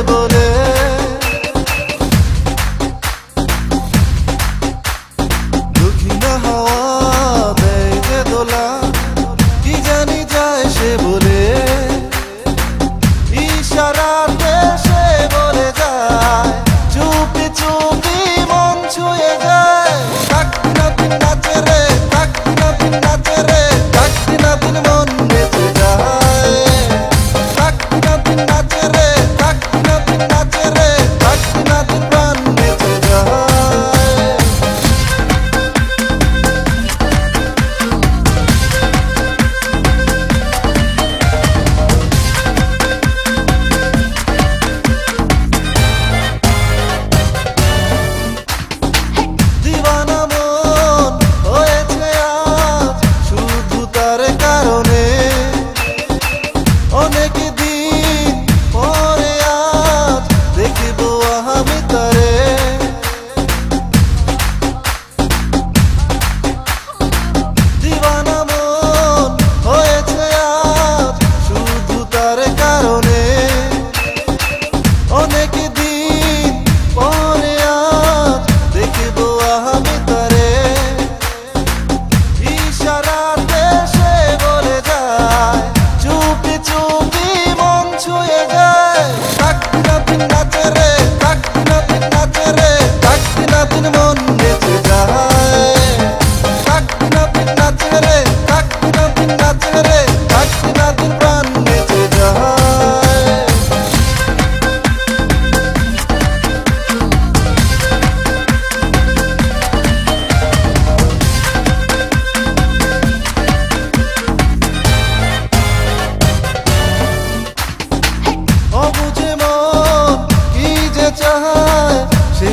বলে দক্ষিণ হাওয়া দেয় যে দোলা কি জানি যায় সে বলে ইশারাতে সে বলে যায় চুপি চুপি মন ছুঁয়ে যায় তাকদিন নাচে রে তাকদিন নাচে রে তাকদিন মন নেচে যায় তাকদিন নাচে রে তাকদিন নাচে রে তাকদিন প্রাণ নেচে যায় অবুঝে মন কি যে চায় সে